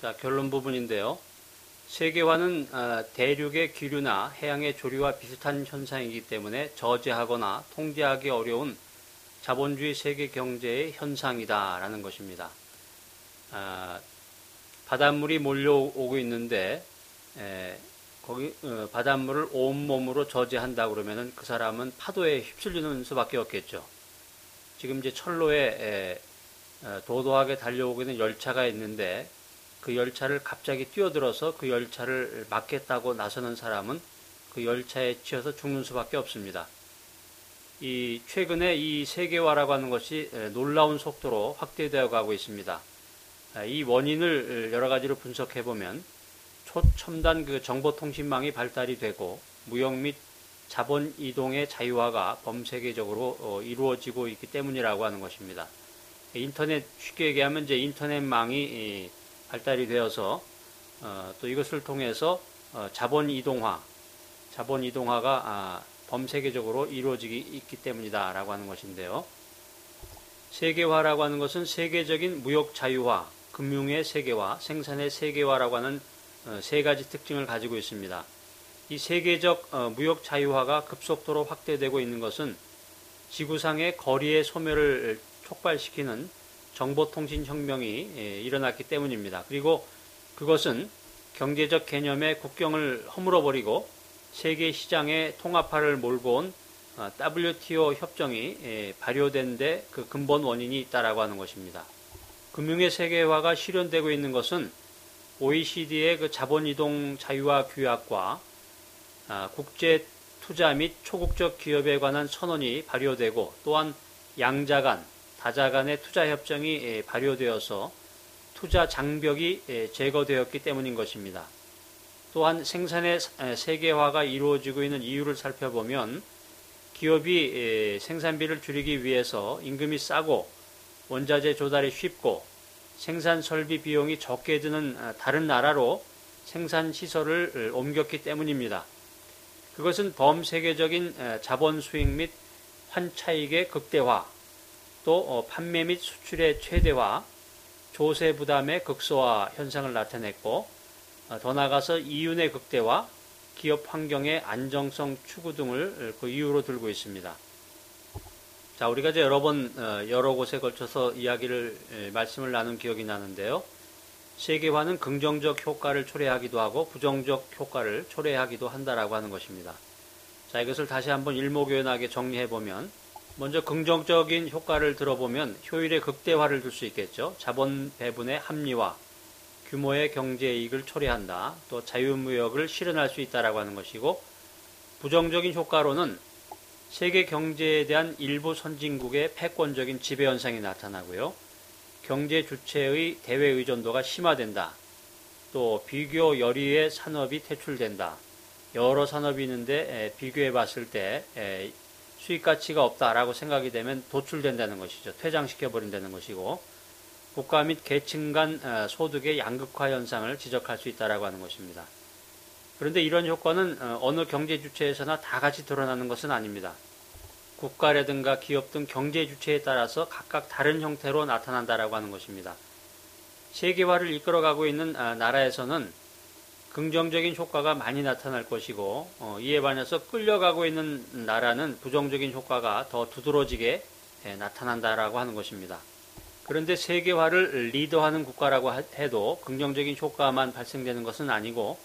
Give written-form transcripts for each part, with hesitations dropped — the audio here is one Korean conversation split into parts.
자, 결론 부분인데요. 세계화는 대륙의 기류나 해양의 조류와 비슷한 현상이기 때문에 저지하거나 통제하기 어려운 자본주의 세계 경제의 현상이다라는 것입니다. 바닷물이 몰려오고 있는데 거기 바닷물을 온몸으로 저지한다 그러면은 그 사람은 파도에 휩쓸리는 수밖에 없겠죠. 지금 이제 철로에 도도하게 달려오고 있는 열차가 있는데 그 열차를 갑자기 뛰어들어서 그 열차를 막겠다고 나서는 사람은 그 열차에 치여서 죽는 수밖에 없습니다. 최근에 이 세계화라고 하는 것이 놀라운 속도로 확대되어 가고 있습니다. 이 원인을 여러 가지로 분석해 보면 초첨단 그 정보통신망이 발달이 되고 무역 및 자본 이동의 자유화가 범세계적으로 이루어지고 있기 때문이라고 하는 것입니다. 인터넷 쉽게 얘기하면 이제 인터넷망이 발달이 되어서 또 이것을 통해서 자본 이동화가 범세계적으로 이루어지기 있기 때문이다라고 하는 것인데요. 세계화라고 하는 것은 세계적인 무역 자유화, 금융의 세계화, 생산의 세계화라고 하는 세 가지 특징을 가지고 있습니다. 이 세계적 무역 자유화가 급속도로 확대되고 있는 것은 지구상의 거리의 소멸을 촉발시키는 정보통신혁명이 일어났기 때문입니다. 그리고 그것은 경제적 개념의 국경을 허물어버리고 세계 시장의 통합화를 몰고 온 WTO 협정이 발효된 데 그 근본 원인이 있다라고 하는 것입니다. 금융의 세계화가 실현되고 있는 것은 OECD의 그 자본이동 자유화 규약과 국제 투자 및 초국적 기업에 관한 선언이 발효되고 또한 양자 간, 다자 간의 투자 협정이 발효되어서 투자 장벽이 제거되었기 때문인 것입니다. 또한 생산의 세계화가 이루어지고 있는 이유를 살펴보면 기업이 생산비를 줄이기 위해서 임금이 싸고 원자재 조달이 쉽고 생산 설비 비용이 적게 드는 다른 나라로 생산 시설을 옮겼기 때문입니다. 그것은 범세계적인 자본 수익 및 환차익의 극대화, 또 판매 및 수출의 최대화, 조세 부담의 극소화 현상을 나타냈고 더 나아가서 이윤의 극대화, 기업 환경의 안정성 추구 등을 그 이유로 들고 있습니다. 자, 우리가 이제 여러 곳에 걸쳐서 말씀을 나눈 기억이 나는데요. 세계화는 긍정적 효과를 초래하기도 하고 부정적 효과를 초래하기도 한다라고 하는 것입니다. 자, 이것을 다시 한번 일목요연하게 정리해보면 먼저 긍정적인 효과를 들어보면 효율의 극대화를 들 수 있겠죠. 자본 배분의 합리화, 규모의 경제 이익을 초래한다. 또 자유무역을 실현할 수 있다라고 하는 것이고 부정적인 효과로는 세계 경제에 대한 일부 선진국의 패권적인 지배 현상이 나타나고요. 경제 주체의 대외 의존도가 심화된다. 또 비교 열의의 산업이 퇴출된다. 여러 산업이 있는데 비교해 봤을 때 수익 가치가 없다라고 생각이 되면 도출된다는 것이죠. 퇴장시켜 버린다는 것이고 국가 및 계층 간 소득의 양극화 현상을 지적할 수 있다라고 하는 것입니다. 그런데 이런 효과는 어느 경제 주체에서나 다 같이 드러나는 것은 아닙니다. 국가라든가 기업 등 경제 주체에 따라서 각각 다른 형태로 나타난다라고 하는 것입니다. 세계화를 이끌어가고 있는 나라에서는 긍정적인 효과가 많이 나타날 것이고 이에 반해서 끌려가고 있는 나라는 부정적인 효과가 더 두드러지게 나타난다라고 하는 것입니다. 그런데 세계화를 리더하는 국가라고 해도 긍정적인 효과만 발생되는 것은 아니고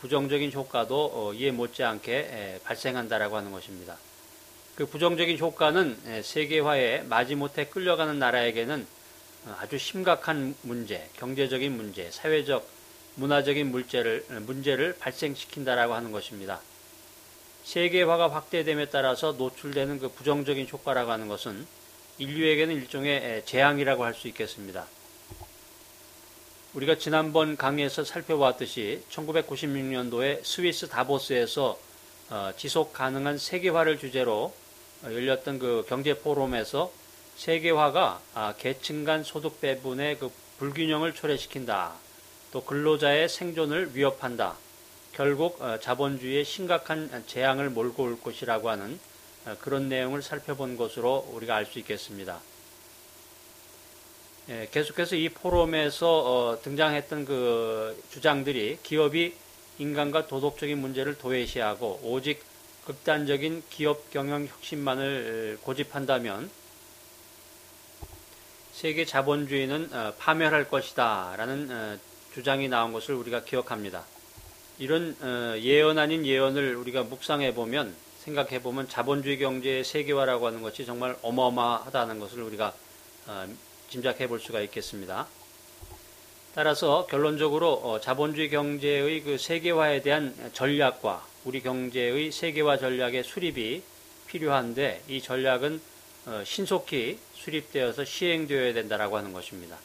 부정적인 효과도 이에 못지않게 발생한다라고 하는 것입니다. 그 부정적인 효과는 세계화에 마지못해 끌려가는 나라에게는 아주 심각한 문제, 경제적인 문제, 사회적, 문화적인 문제를 발생시킨다라고 하는 것입니다. 세계화가 확대됨에 따라서 노출되는 그 부정적인 효과라고 하는 것은 인류에게는 일종의 재앙이라고 할 수 있겠습니다. 우리가 지난번 강의에서 살펴봤듯이 1996년도에 스위스 다보스에서 지속 가능한 세계화를 주제로 열렸던 그 경제 포럼에서 세계화가 계층 간 소득 배분의 그 불균형을 초래시킨다. 또 근로자의 생존을 위협한다. 결국 자본주의의 심각한 재앙을 몰고 올 것이라고 하는 그런 내용을 살펴본 것으로 우리가 알 수 있겠습니다. 계속해서 이 포럼에서 등장했던 그 주장들이 기업이 인간과 도덕적인 문제를 도외시하고 오직 극단적인 기업 경영 혁신만을 고집한다면 세계 자본주의는 파멸할 것이다 라는 주장이 나온 것을 우리가 기억합니다. 이런 예언 아닌 예언을 우리가 묵상해 보면, 생각해 보면 자본주의 경제의 세계화라고 하는 것이 정말 어마어마하다는 것을 우리가 짐작해 볼 수가 있겠습니다. 따라서 결론적으로 자본주의 경제의 그 세계화에 대한 전략과 우리 경제의 세계화 전략의 수립이 필요한데, 이 전략은 신속히 수립되어서 시행되어야 된다라고 하는 것입니다.